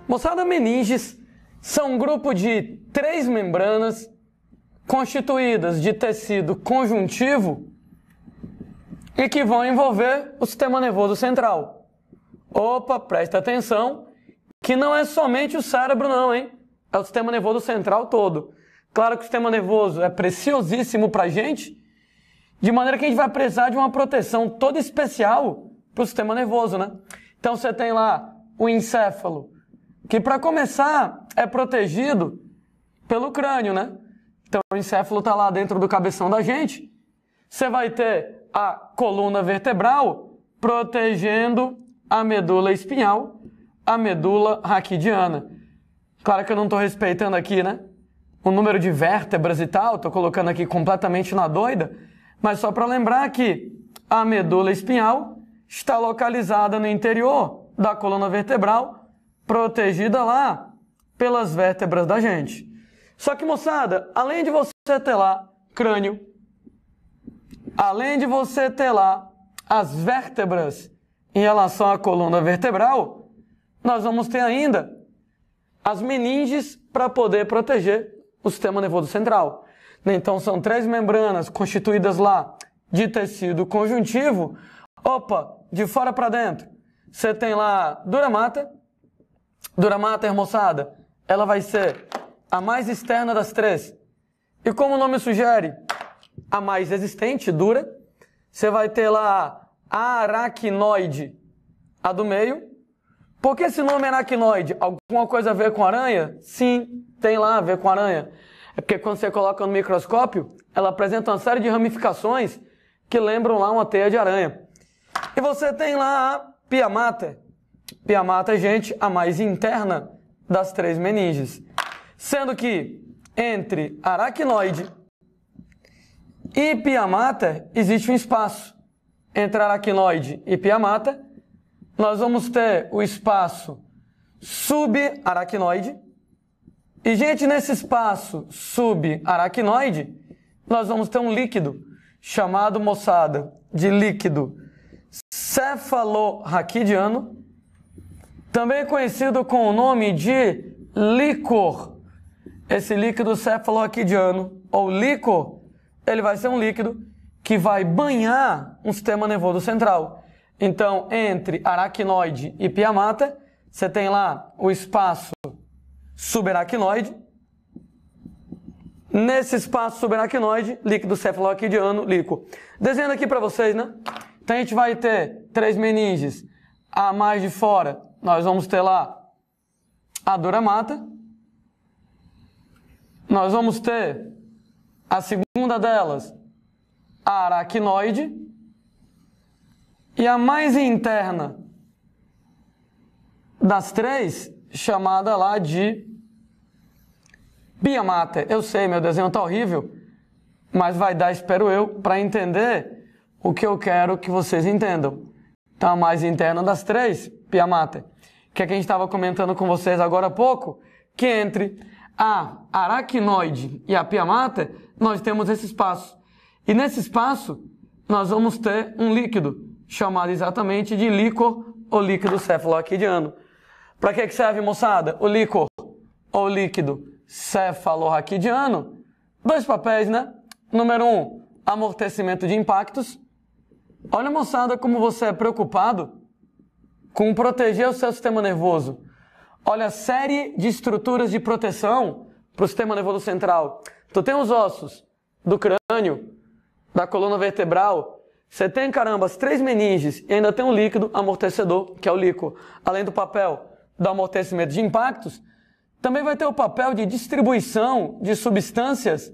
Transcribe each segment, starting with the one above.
Moçada, meninges são um grupo de 3 membranas constituídas de tecido conjuntivo e que vão envolver o sistema nervoso central. Opa, presta atenção, que não é somente o cérebro não, hein? É o sistema nervoso central todo. Claro que o sistema nervoso é preciosíssimo pra gente, de maneira que a gente vai precisar de uma proteção toda especial pro sistema nervoso, né? Então você tem lá o encéfalo, que para começar é protegido pelo crânio, né? Então o encéfalo está lá dentro do cabeção da gente. Você vai ter a coluna vertebral protegendo a medula espinhal, a medula raquidiana. Claro que eu não estou respeitando aqui, né? O número de vértebras e tal, estou colocando aqui completamente na doida, mas só para lembrar que a medula espinhal está localizada no interior da coluna vertebral, protegida lá pelas vértebras da gente. Só que, moçada, além de você ter lá crânio, além de você ter lá as vértebras em relação à coluna vertebral, nós vamos ter ainda as meninges para poder proteger o sistema nervoso central. Então são 3 membranas constituídas lá de tecido conjuntivo. Opa, de fora para dentro, você tem lá dura mater. Dura mater, moçada, ela vai ser a mais externa das 3. E como o nome sugere, a mais resistente, dura. Você vai ter lá a aracnoide, a do meio. Por que esse nome aracnoide? Alguma coisa a ver com aranha? Sim, tem lá a ver com aranha. É porque quando você coloca no microscópio, ela apresenta uma série de ramificações que lembram lá uma teia de aranha. E você tem lá a pia mater. Pia mater, gente, a mais interna das 3 meninges. Sendo que entre aracnoide e pia mater existe um espaço. Entre aracnoide e pia mater, nós vamos ter o espaço subaracnoide. E, gente, nesse espaço subaracnoide, nós vamos ter um líquido chamado, moçada, de líquido cefalorraquidiano, também conhecido com o nome de líquor. Esse líquido cefalorraquidiano, ou líquor, ele vai ser um líquido que vai banhar um sistema nervoso central. Então, entre aracnoide e pia mater, você tem lá o espaço subaracnoide. Nesse espaço subaracnoide, líquido cefalorraquidiano, líquor. Desenhando aqui para vocês, né? Então, a gente vai ter 3 meninges. A mais de fora, nós vamos ter lá a dura mater. Nós vamos ter a segunda delas, a aracnoide. E a mais interna das 3, chamada lá de pia mater. Eu sei, meu desenho tá horrível, mas vai dar, espero eu, para entender o que eu quero que vocês entendam. Então, a mais interna das 3, pia mater. Que é que a gente estava comentando com vocês agora há pouco, que entre a aracnoide e a pia mater, nós temos esse espaço. E nesse espaço, nós vamos ter um líquido, chamado exatamente de líquor ou líquido cefalorraquidiano. Para que serve, moçada? O líquor ou líquido cefalorraquidiano? 2 papéis, né? Número 1, amortecimento de impactos. Olha, moçada, como você é preocupado com proteger o seu sistema nervoso. Olha a série de estruturas de proteção para o sistema nervoso central. Tu tem os ossos do crânio, da coluna vertebral. Você tem, caramba, as 3 meninges e ainda tem um líquido amortecedor, que é o líquor. Além do papel do amortecimento de impactos, também vai ter o papel de distribuição de substâncias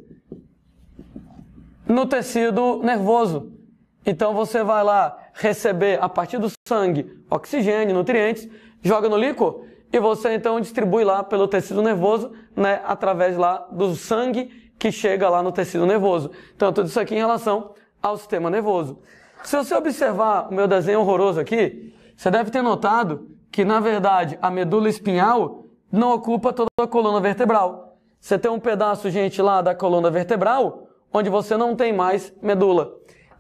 no tecido nervoso. Então você vai lá receber, a partir do sangue, oxigênio, nutrientes, joga no líquor e você então distribui lá pelo tecido nervoso, né, através lá do sangue que chega lá no tecido nervoso. Então tudo isso aqui em relação ao sistema nervoso. Se você observar o meu desenho horroroso aqui, você deve ter notado que, na verdade, a medula espinhal não ocupa toda a coluna vertebral. Você tem um pedaço, gente, lá da coluna vertebral, onde você não tem mais medula.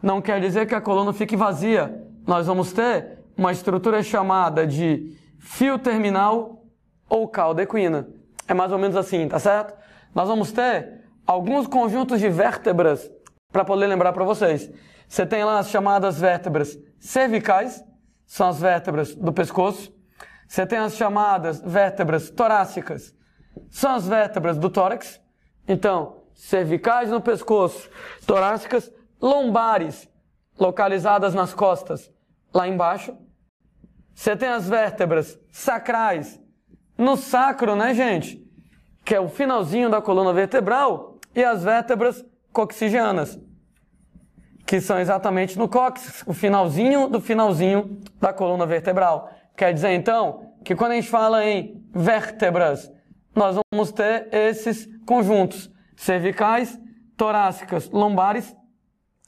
Não quer dizer que a coluna fique vazia. Nós vamos ter uma estrutura chamada de fio terminal ou cauda equina. É mais ou menos assim, tá certo? Nós vamos ter alguns conjuntos de vértebras para poder lembrar para vocês. Você tem lá as chamadas vértebras cervicais, são as vértebras do pescoço. Você tem as chamadas vértebras torácicas, são as vértebras do tórax. Então, cervicais no pescoço, torácicas, lombares, localizadas nas costas, lá embaixo. Você tem as vértebras sacrais no sacro, né, gente? Que é o finalzinho da coluna vertebral, e as vértebras coxigeanas, que são exatamente no cóccix, o finalzinho do finalzinho da coluna vertebral. Quer dizer, então, que quando a gente fala em vértebras, nós vamos ter esses conjuntos cervicais, torácicas, lombares,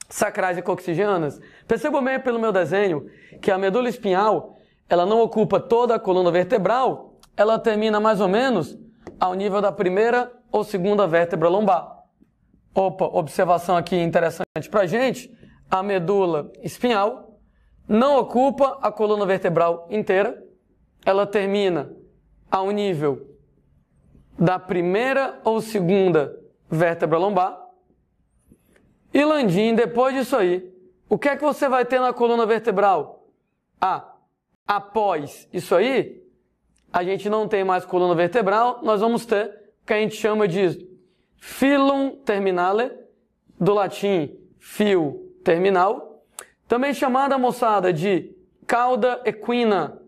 sacrais e coxigeanas. Percebam bem pelo meu desenho que a medula espinhal, ela não ocupa toda a coluna vertebral, ela termina mais ou menos ao nível da primeira ou segunda vértebra lombar. Opa, observação aqui interessante pra gente, a medula espinhal não ocupa a coluna vertebral inteira, ela termina ao nível da primeira ou segunda vértebra lombar. E Landim, depois disso aí, o que é que você vai ter na coluna vertebral? Após isso aí, a gente não tem mais coluna vertebral, nós vamos ter o que a gente chama de filum terminale, do latim fio terminal, também chamada, moçada, de cauda equina.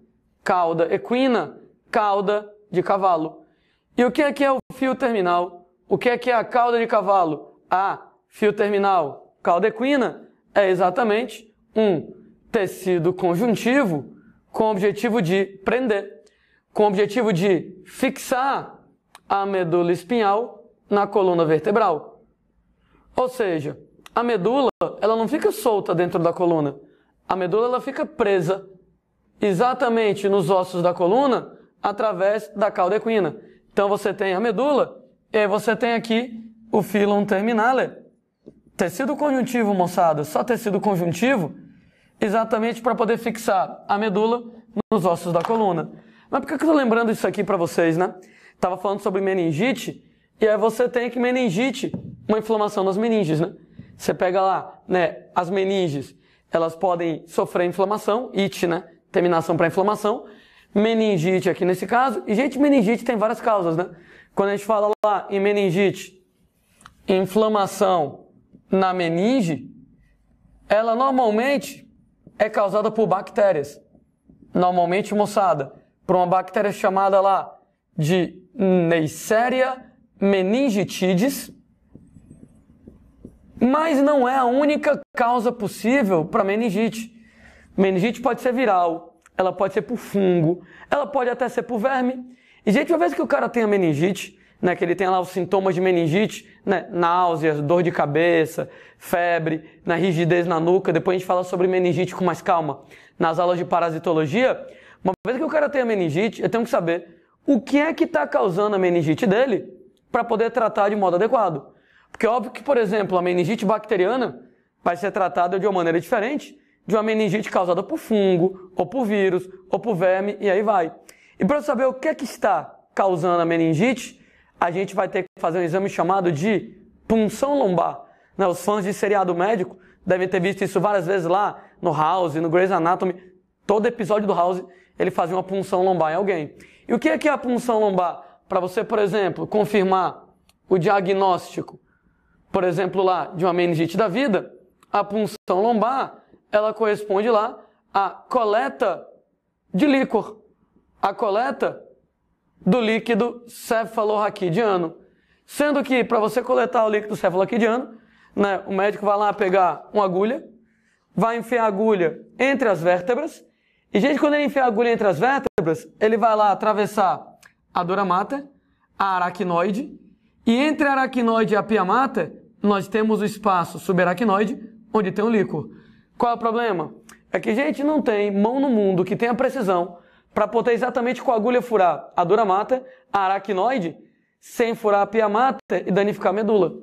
Cauda equina, cauda de cavalo. E o que é o fio terminal? O que é a cauda de cavalo? Fio terminal, cauda equina, é exatamente um tecido conjuntivo com o objetivo de prender, com o objetivo de fixar a medula espinhal na coluna vertebral. Ou seja, a medula, ela não fica solta dentro da coluna. A medula, ela fica presa exatamente nos ossos da coluna através da cauda equina. Então você tem a medula e aí você tem aqui o filum terminale. Tecido conjuntivo, moçada, só tecido conjuntivo, exatamente para poder fixar a medula nos ossos da coluna. Mas por que eu estou lembrando isso aqui para vocês, né? Estava falando sobre meningite, e aí você tem que meningite, uma inflamação das meninges, né? Você pega lá, né, as meninges, elas podem sofrer inflamação, it, né? Terminação para inflamação, meningite aqui nesse caso, e gente, meningite tem várias causas, né? Quando a gente fala lá em meningite, inflamação na meninge, ela normalmente é causada por bactérias. Normalmente, moçada, por uma bactéria chamada lá de Neisseria meningitidis, mas não é a única causa possível para meningite. Meningite pode ser viral, ela pode ser por fungo, ela pode até ser por verme. E, gente, uma vez que o cara tem a meningite, né, que ele tem lá os sintomas de meningite, né, náuseas, dor de cabeça, febre, né, rigidez na nuca, depois a gente fala sobre meningite com mais calma nas aulas de parasitologia. Uma vez que o cara tem a meningite, eu tenho que saber o que é que está causando a meningite dele para poder tratar de modo adequado. Porque é óbvio que, por exemplo, a meningite bacteriana vai ser tratada de uma maneira diferente de uma meningite causada por fungo, ou por vírus, ou por verme, e aí vai. E para saber o que é que está causando a meningite, a gente vai ter que fazer um exame chamado de punção lombar. Né? Os fãs de seriado médico devem ter visto isso várias vezes lá no House, no Grey's Anatomy. Todo episódio do House, ele fazia uma punção lombar em alguém. E o que é a punção lombar? Para você, por exemplo, confirmar o diagnóstico, por exemplo, lá de uma meningite da vida, a punção lombar, ela corresponde lá à coleta de líquor, a coleta do líquido cefalorraquidiano. Sendo que, para você coletar o líquido cefalorraquidiano, né, o médico vai lá pegar uma agulha, vai enfiar a agulha entre as vértebras, e, gente, quando ele enfia a agulha entre as vértebras, ele vai lá atravessar a dura mater, a aracnoide, e entre a aracnoide e a pia mater, nós temos o espaço subaracnoide, onde tem o líquor. Qual é o problema? É que a gente não tem mão no mundo que tenha precisão para poder exatamente com a agulha furar a dura mater, a aracnoide, sem furar a pia mater e danificar a medula.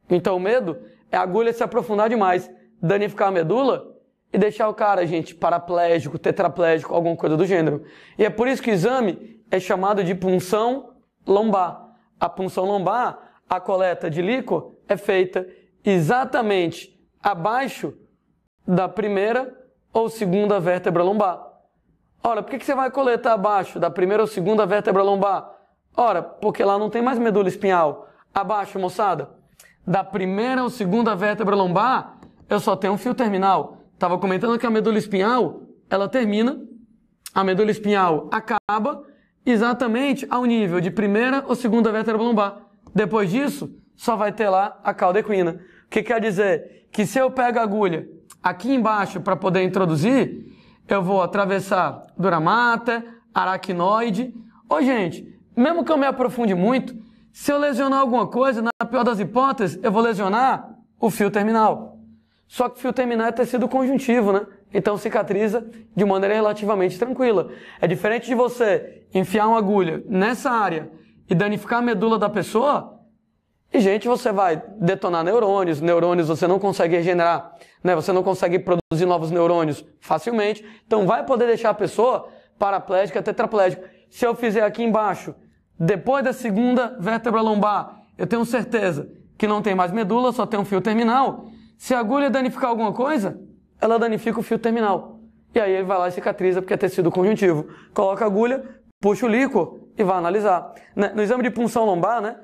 Então o medo é a agulha se aprofundar demais, danificar a medula e deixar o cara, gente, paraplégico, tetraplégico, alguma coisa do gênero. E é por isso que o exame é chamado de punção lombar. A punção lombar, a coleta de líquor, é feita exatamente abaixo da primeira ou segunda vértebra lombar. Ora, por que você vai coletar abaixo da primeira ou segunda vértebra lombar? Ora, porque lá não tem mais medula espinhal. Abaixo, moçada, da primeira ou segunda vértebra lombar, eu só tenho um fio terminal. Estava comentando que a medula espinhal, ela termina, a medula espinhal acaba exatamente ao nível de primeira ou segunda vértebra lombar. Depois disso, só vai ter lá a cauda equina. O que quer dizer? Que se eu pego a agulha aqui embaixo para poder introduzir, eu vou atravessar dura mater, aracnoide. Ô, gente, mesmo que eu me aprofunde muito, se eu lesionar alguma coisa, na pior das hipóteses, eu vou lesionar o fio terminal. Só que o fio terminal é tecido conjuntivo, né? Então cicatriza de maneira relativamente tranquila. É diferente de você enfiar uma agulha nessa área e danificar a medula da pessoa, e, gente, você vai detonar neurônios, você não consegue regenerar, né? Você não consegue produzir novos neurônios facilmente, então vai poder deixar a pessoa paraplégica, tetraplégica. Se eu fizer aqui embaixo, depois da segunda vértebra lombar, eu tenho certeza que não tem mais medula, só tem um fio terminal. Se a agulha danificar alguma coisa, ela danifica o fio terminal. E aí ele vai lá e cicatriza, porque é tecido conjuntivo. Coloca a agulha, puxa o líquor e vai analisar. No exame de punção lombar, né?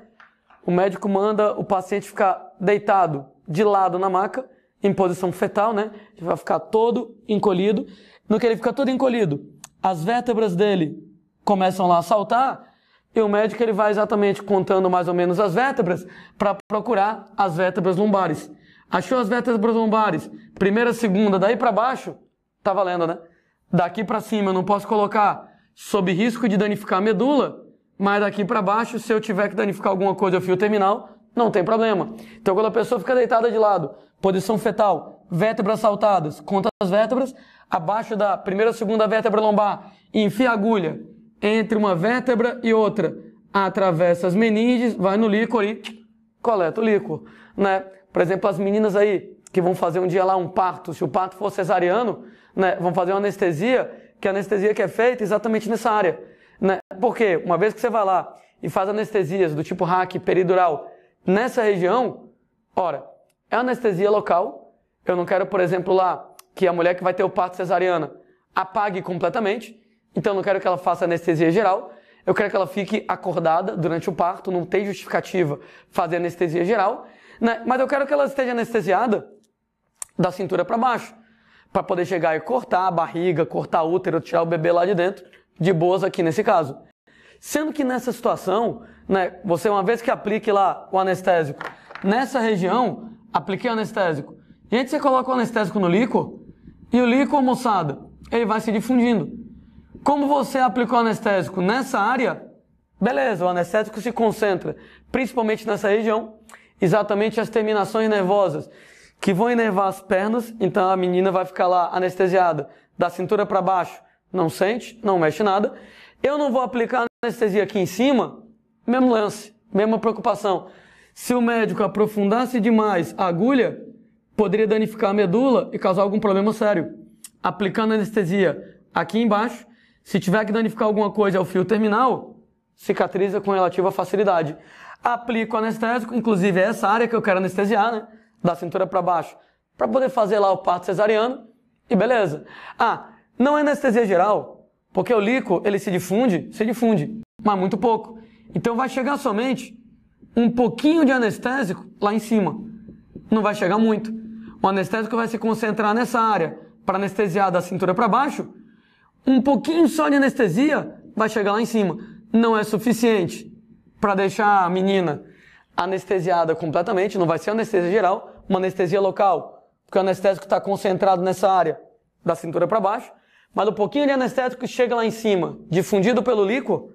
O médico manda o paciente ficar deitado de lado na maca, em posição fetal, né? Ele vai ficar todo encolhido. No que ele fica todo encolhido, as vértebras dele começam lá a saltar, e o médico ele vai exatamente contando mais ou menos as vértebras para procurar as vértebras lombares. Achou as vértebras lombares, primeira, segunda, daí para baixo, tá valendo, né? Daqui para cima eu não posso colocar sob risco de danificar a medula, mas daqui para baixo, se eu tiver que danificar alguma coisa ao fio terminal, não tem problema. Então, quando a pessoa fica deitada de lado, posição fetal, vértebras saltadas, conta as vértebras, abaixo da primeira ou segunda vértebra lombar, enfia a agulha entre uma vértebra e outra, atravessa as meninges, vai no líquor e coleta o líquor, né? Por exemplo, as meninas aí que vão fazer um dia lá um parto, se o parto for cesariano, né, vão fazer uma anestesia, que a anestesia que é feita exatamente nessa área. Né? Porque uma vez que você vai lá e faz anestesias do tipo hack peridural nessa região, ora, é anestesia local. Eu não quero, por exemplo, lá que a mulher que vai ter o parto cesariana apague completamente. Então eu não quero que ela faça anestesia geral. Eu quero que ela fique acordada durante o parto, não tem justificativa fazer anestesia geral. Né? Mas eu quero que ela esteja anestesiada da cintura para baixo, para poder chegar e cortar a barriga, cortar o útero, tirar o bebê lá de dentro, de boas aqui nesse caso. Sendo que nessa situação, né, você uma vez que aplique lá o anestésico, nessa região, apliquei o anestésico. Gente, você coloca o anestésico no líquor, e o líquor, moçada, ele vai se difundindo. Como você aplicou o anestésico nessa área, beleza, o anestésico se concentra, principalmente nessa região, exatamente as terminações nervosas que vão inervar as pernas, então a menina vai ficar lá anestesiada da cintura para baixo, não sente, não mexe nada. Eu não vou aplicar anestesia aqui em cima, mesmo lance, mesma preocupação. Se o médico aprofundasse demais a agulha, poderia danificar a medula e causar algum problema sério. Aplicando anestesia aqui embaixo, se tiver que danificar alguma coisa ao fio terminal, cicatriza com relativa facilidade. Aplico o anestésico, inclusive é essa área que eu quero anestesiar, né? Da cintura para baixo, para poder fazer lá o parto cesariano e beleza. Ah, não é anestesia geral, porque o líquor, ele se difunde, mas muito pouco. Então vai chegar somente um pouquinho de anestésico lá em cima. Não vai chegar muito. O anestésico vai se concentrar nessa área para anestesiar da cintura para baixo. Um pouquinho só de anestesia vai chegar lá em cima. Não é suficiente para deixar a menina anestesiada completamente, não vai ser anestesia geral, uma anestesia local, porque o anestésico está concentrado nessa área da cintura para baixo, mas um pouquinho de anestésico que chega lá em cima, difundido pelo líquor,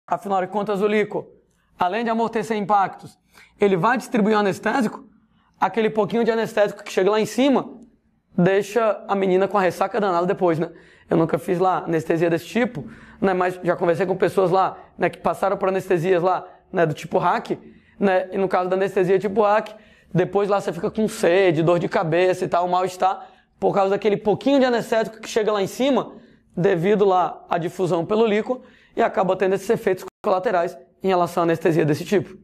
afinal de contas o líquor, além de amortecer impactos, ele vai distribuir o anestésico, aquele pouquinho de anestésico que chega lá em cima, deixa a menina com a ressaca danada depois, né? Eu nunca fiz lá anestesia desse tipo, né? Mas já conversei com pessoas lá, né, que passaram por anestesias lá, né, do tipo hack, né? E no caso da anestesia tipo hack, depois lá você fica com sede, dor de cabeça e tal, mal-estar, por causa daquele pouquinho de anestésico que chega lá em cima, devido lá à difusão pelo líquor e acaba tendo esses efeitos colaterais em relação à anestesia desse tipo.